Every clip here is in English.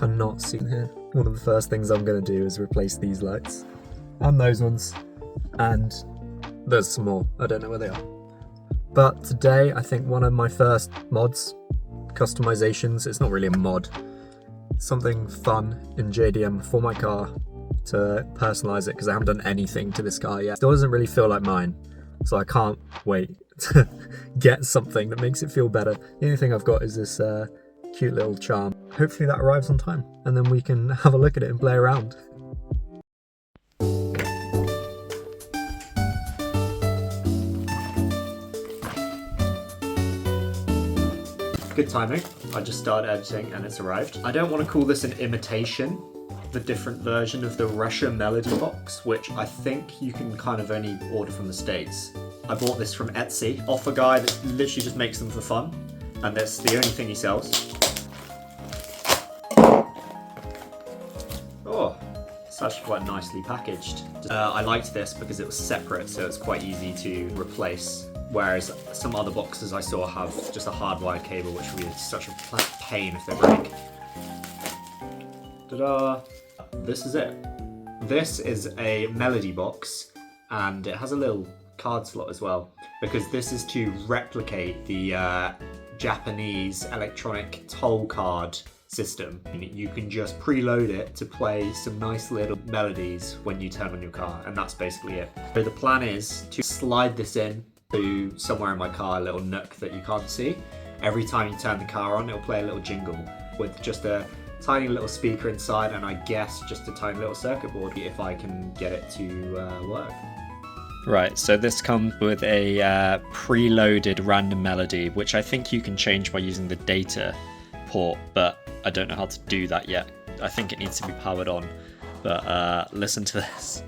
cannot see in here. One of the first things I'm going to do is replace these lights. And those ones. And there's some more. I don't know where they are. But today, I think one of my first mods, customizations, it's not really a mod, something fun in JDM for my car to personalize it, because I haven't done anything to this car yet. Still doesn't really feel like mine, so I can't wait to get something that makes it feel better. The only thing I've got is this cute little charm. Hopefully that arrives on time, and then we can have a look at it and play around. Good timing. I just started editing and it's arrived. I don't want to call this an imitation, the different version of the JDM Melody Box, which I think you can kind of only order from the States. I bought this from Etsy, off a guy that literally just makes them for fun, and that's the only thing he sells. Oh, it's actually quite nicely packaged. I liked this because it was separate, so it's quite easy to replace. Whereas some other boxes I saw have just a hardwired cable, which would be such a pain if they break. Ta-da! This is it. This is a melody box, and it has a little card slot as well, because this is to replicate the Japanese electronic toll card system. You can just preload it to play some nice little melodies when you turn on your car, and that's basically it. So the plan is to slide this in to somewhere in my car, a little nook that you can't see. Every time you turn the car on, it'll play a little jingle with just a tiny little speaker inside, and I guess just a tiny little circuit board if I can get it to work. Right, so this comes with a preloaded random melody, which I think you can change by using the data port, but I don't know how to do that yet. I think it needs to be powered on, but listen to this.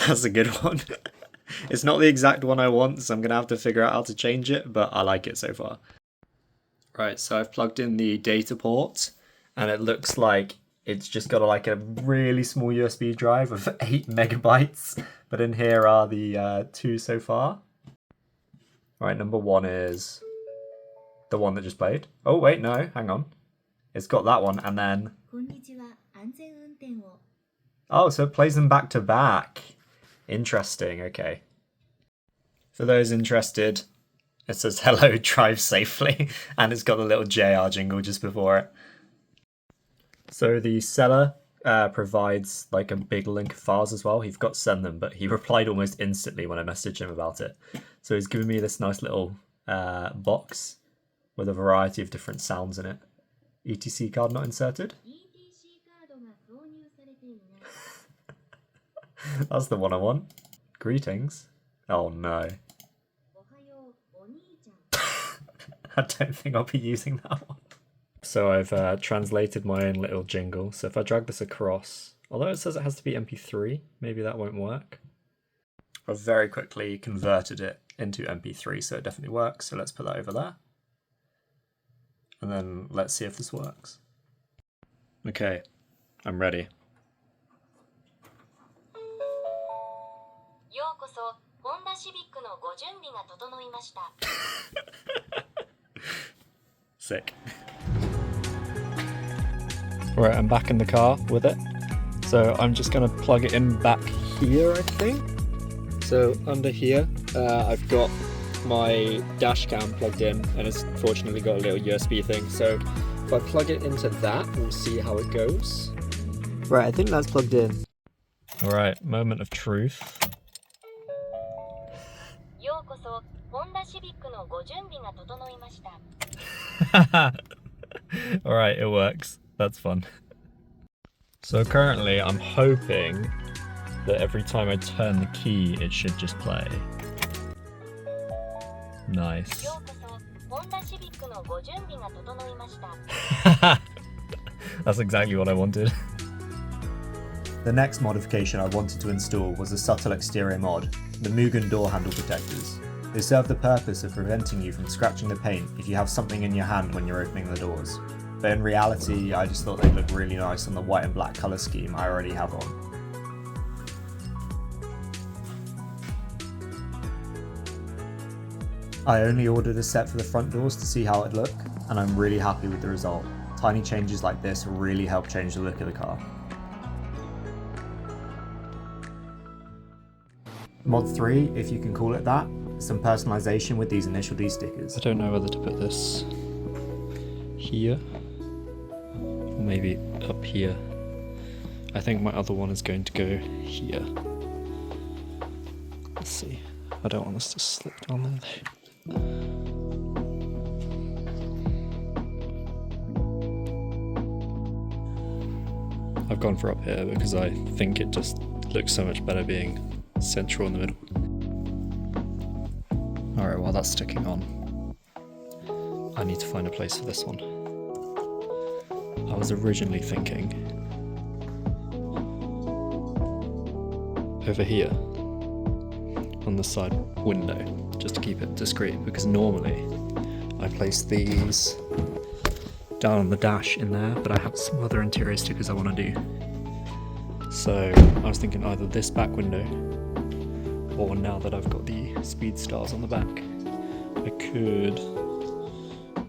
That's a good one. It's not the exact one I want, so I'm going to have to figure out how to change it, but I like it so far. Right, so I've plugged in the data port, and it looks like it's just got like a really small USB drive of 8 megabytes, but in here are the 2 so far. Right, number 1 is the one that just played. Oh wait, no, hang on. It's got that one, and then... Oh, so it plays them back to back. Interesting, okay. For those interested, it says hello, drive safely, and it's got a little JR jingle just before it. So the seller provides like a big link of files as well. He forgot to send them, but he replied almost instantly when I messaged him about it. So he's given me this nice little box with a variety of different sounds in it. ETC card not inserted. That's the one I want. Greetings. Oh no. I don't think I'll be using that one. So I've translated my own little jingle. So if I drag this across, although it says it has to be MP3, maybe that won't work. I've very quickly converted it into MP3, so it definitely works. So let's put that over there. And then let's see if this works. Okay, I'm ready. Sick. Right, I'm back in the car with it. So I'm just going to plug it in back here, I think. So under here, I've got my dash cam plugged in, and it's fortunately got a little USB thing. So if I plug it into that, we'll see how it goes. Right, I think that's plugged in. Alright, moment of truth. Alright, it works. That's fun. So currently I'm hoping that every time I turn the key it should just play. Nice. That's exactly what I wanted. The next modification I wanted to install was a subtle exterior mod, the Mugen door handle protectors. They serve the purpose of preventing you from scratching the paint if you have something in your hand when you're opening the doors. But in reality, I just thought they looked really nice on the white and black colour scheme I already have on. I only ordered a set for the front doors to see how it'd look, and I'm really happy with the result. Tiny changes like this really help change the look of the car. Mod 3, if you can call it that, some personalisation with these initial D stickers. I don't know whether to put this here, or maybe up here. I think my other one is going to go here. Let's see. I don't want us to slip down there though. I've gone for up here because I think it just looks so much better being central in the middle. Alright, while that's sticking on, I need to find a place for this one. I was originally thinking over here on the side window, just to keep it discreet, because normally I place these down on the dash in there, but I have some other interior stickers I want to do. So I was thinking either this back window, or now that I've got the speed stars on the back, I could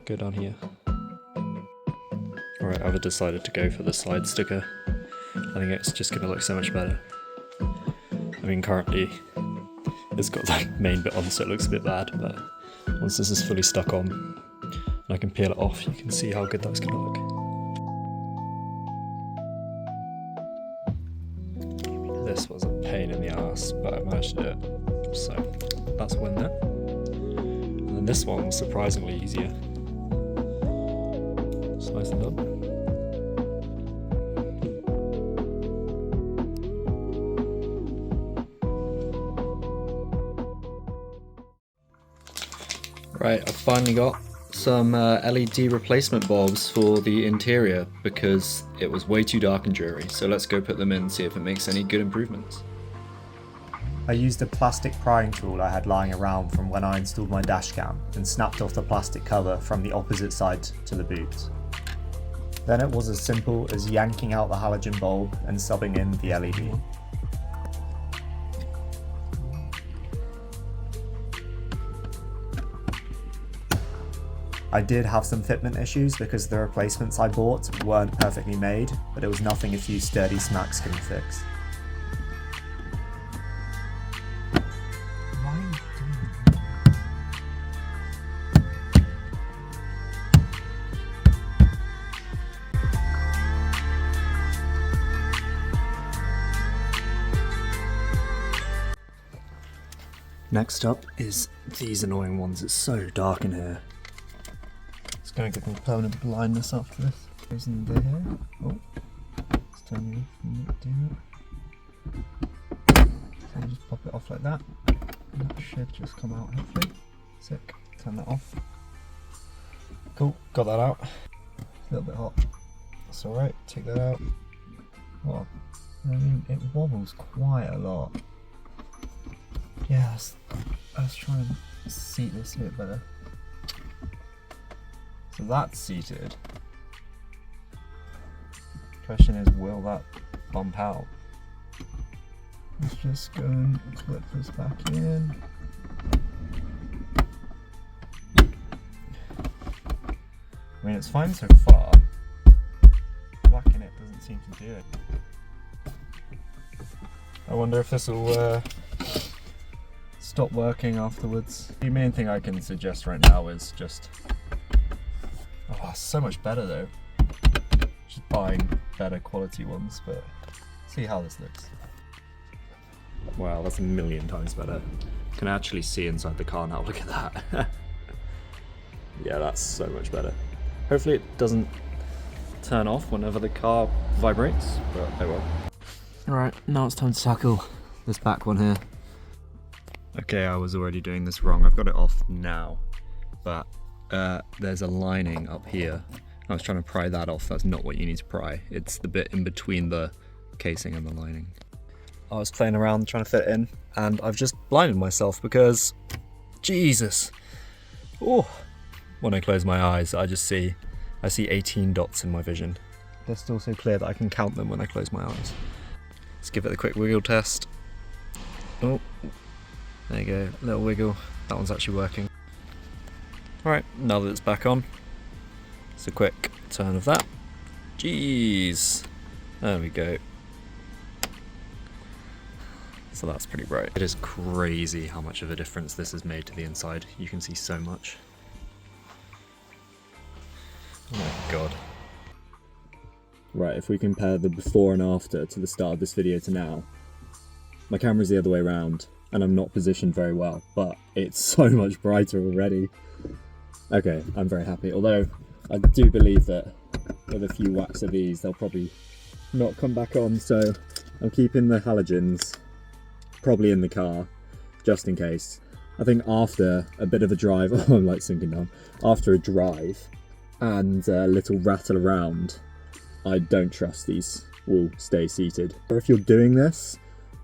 go down here. Alright, I've decided to go for the side sticker. I think it's just going to look so much better. I mean, currently it's got the main bit on, so it looks a bit bad, but once this is fully stuck on and I can peel it off, you can see how good that's going to look. This was a pain in the ass, but I managed to do it, so that's a win there. And then this one was surprisingly easier. It's nice and done. Right, I've finally got some LED replacement bulbs for the interior because it was way too dark and dreary, so let's go put them in and see if it makes any good improvements. I used a plastic prying tool I had lying around from when I installed my dash cam and snapped off the plastic cover from the opposite side to the boot. Then it was as simple as yanking out the halogen bulb and subbing in the LED. I did have some fitment issues because the replacements I bought weren't perfectly made, but it was nothing a few sturdy smacks couldn't fix. Next up is these annoying ones. It's so dark in here. It's going to give me permanent blindness after this. Goes in there. Oh, let's turn you off and not do that. So you just pop it off like that. And that should just come out hopefully. Sick. Turn that off. Cool, got that out. It's a little bit hot. That's alright, take that out. What? I mean, it wobbles quite a lot. Yeah, let's try and seat this a bit better. So that's seated. Question is, will that bump out? Let's just go and clip this back in. I mean, it's fine so far. Whacking it doesn't seem to do it. I wonder if this will stop working afterwards. The main thing I can suggest right now is just, oh, so much better though. Just buying better quality ones, but see how this looks. Wow, that's a million times better. You can actually see inside the car now, look at that. Yeah, that's so much better. Hopefully it doesn't turn off whenever the car vibrates, but oh well. Alright, now it's time to tackle this back one here. Okay, I was already doing this wrong. I've got it off now, but there's a lining up here. I was trying to pry that off. That's not what you need to pry. It's the bit in between the casing and the lining. I was playing around trying to fit it in, and I've just blinded myself because, Jesus. Oh, when I close my eyes, I see 18 dots in my vision. They're still so clear that I can count them when I close my eyes. Let's give it a quick wiggle test. Oh. There you go, little wiggle. That one's actually working. Right, now that it's back on, it's a quick turn of that. Jeez, there we go. So that's pretty bright. It is crazy how much of a difference this has made to the inside. You can see so much. Oh my god. Right, if we compare the before and after to the start of this video to now, my camera's the other way around and I'm not positioned very well, but it's so much brighter already. Okay, I'm very happy, although I do believe that with a few whacks of these they'll probably not come back on, so I'm keeping the halogens probably in the car just in case. I think after a bit of a drive, oh, I'm like sinking down, after a drive and a little rattle around, I don't trust these will stay seated. Or if you're doing this,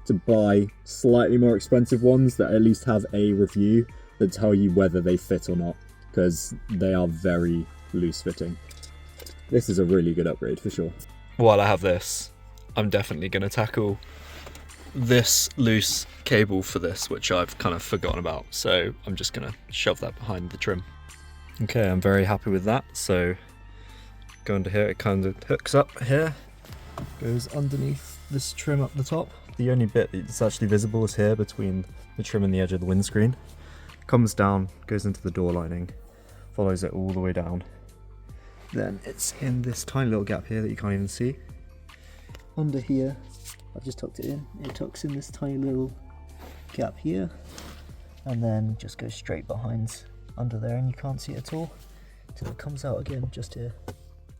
to buy slightly more expensive ones that at least have a review that tell you whether they fit or not, because they are very loose fitting. This is a really good upgrade for sure. While I have this, I'm definitely going to tackle this loose cable for this, which I've kind of forgotten about, so I'm just going to shove that behind the trim. Okay, I'm very happy with that. So go under here, it kind of hooks up here, goes underneath this trim up the top. The only bit that's actually visible is here between the trim and the edge of the windscreen. Comes down, goes into the door lining, follows it all the way down. Then it's in this tiny little gap here that you can't even see. Under here, I've just tucked it in. It tucks in this tiny little gap here, and then just goes straight behind under there, and you can't see it at all till it comes out again just here.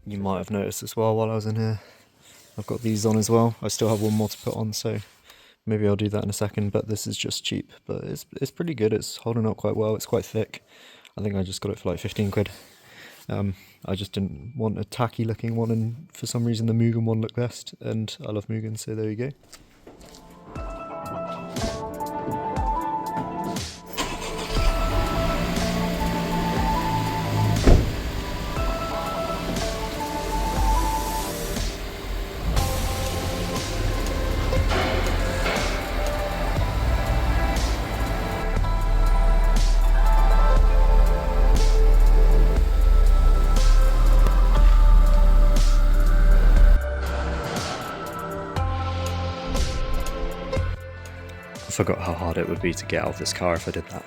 You might have noticed as well while I was in here, I've got these on as well. I still have one more to put on, so maybe I'll do that in a second, but this is just cheap, but it's pretty good. It's holding up quite well. It's quite thick. I think I just got it for like 15 quid. I just didn't want a tacky looking one, and for some reason the Mugen one looked best, and I love Mugen, so there you go. I forgot how hard it would be to get out of this car if I did that.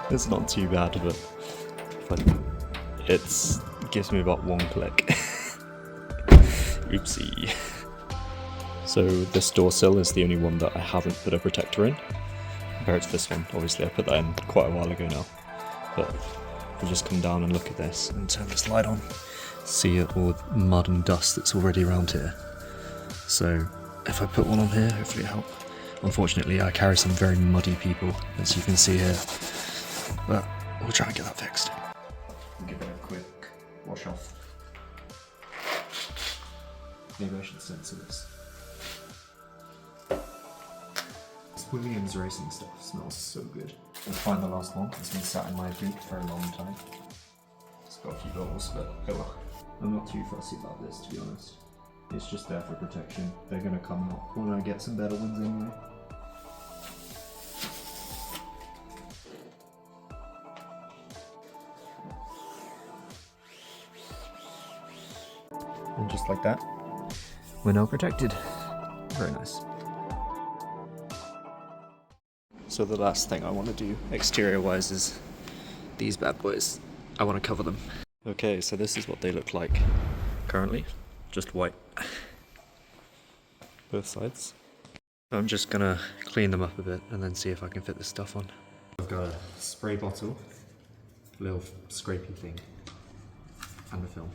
It's not too bad, but it gives me about one click. Oopsie. So this door sill is the only one that I haven't put a protector in, compared to this one. Obviously I put that in quite a while ago now, but if we just come down and look at this and turn this light on, see all the mud and dust that's already around here. So if I put one on here, hopefully it'll help. Unfortunately, I carry some very muddy people, as you can see here, but we'll try and get that fixed. Give it a quick wash off. Maybe I should censor this. This Williams racing stuff smells so good. Let's find the last one. It's been sat in my boot for a long time. It's got a few bubbles, but oh well. I'm not too fussy about this, to be honest. It's just there for protection. They're going to come up when I get some better ones anyway. And just like that, we're now protected. Very nice. So the last thing I want to do exterior wise is these bad boys. I want to cover them. Okay, so this is what they look like currently. Just white, both sides. I'm just gonna clean them up a bit and then see if I can fit this stuff on. I've got a spray bottle, a little scrapey thing, and a film.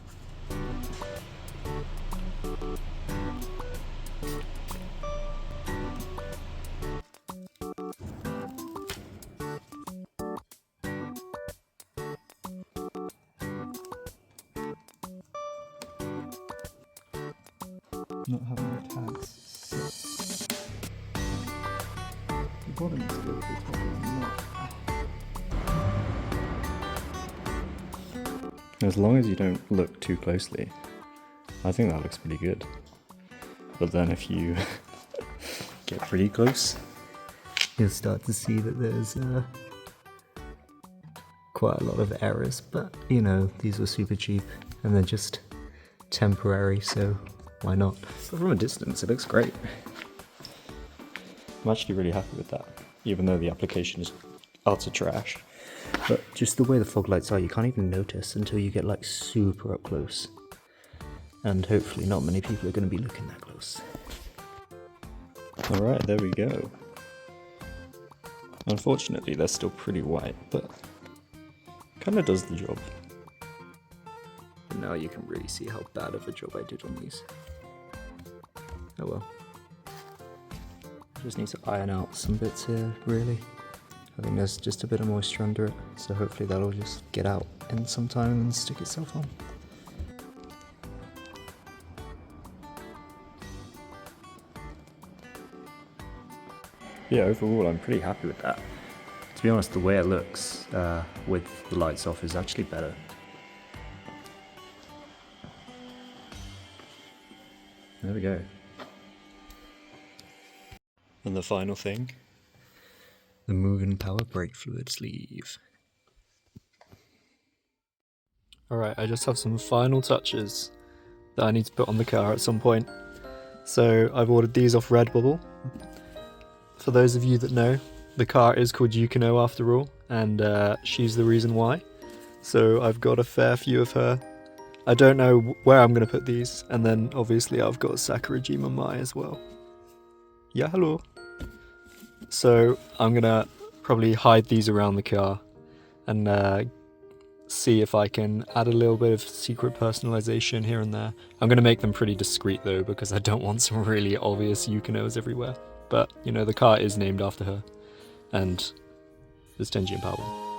Not having the tags. The bottom is good, the top is not. As long as you don't look too closely, I think that looks pretty good. But then if you get pretty close, you'll start to see that there's quite a lot of errors, but you know, these were super cheap and they're just temporary, so why not? So from a distance, it looks great. I'm actually really happy with that, even though the application is utter trash. But just the way the fog lights are, you can't even notice until you get like super up close. And hopefully not many people are going to be looking that close. Alright, there we go. Unfortunately, they're still pretty white, but kind of does the job. And now you can really see how bad of a job I did on these. Oh well. Just need to iron out some bits here, really. I think there's just a bit of moisture under it, so hopefully that'll just get out in some time and stick itself on. Yeah, overall I'm pretty happy with that. To be honest, the way it looks with the lights off is actually better. There we go. And the final thing, the Mugen Power Brake Fluid sleeve. Alright, I just have some final touches that I need to put on the car at some point. So I've ordered these off Redbubble. For those of you that know, the car is called Yukino after all, and she's the reason why. So I've got a fair few of her. I don't know where I'm going to put these, and then obviously I've got Sakurajima Mai as well. Yeah, hello. So I'm going to probably hide these around the car and see if I can add a little bit of secret personalization here and there. I'm going to make them pretty discreet though, because I don't want some really obvious Yukinos everywhere. But, you know, the car is named after her, and there's Tenji and Power.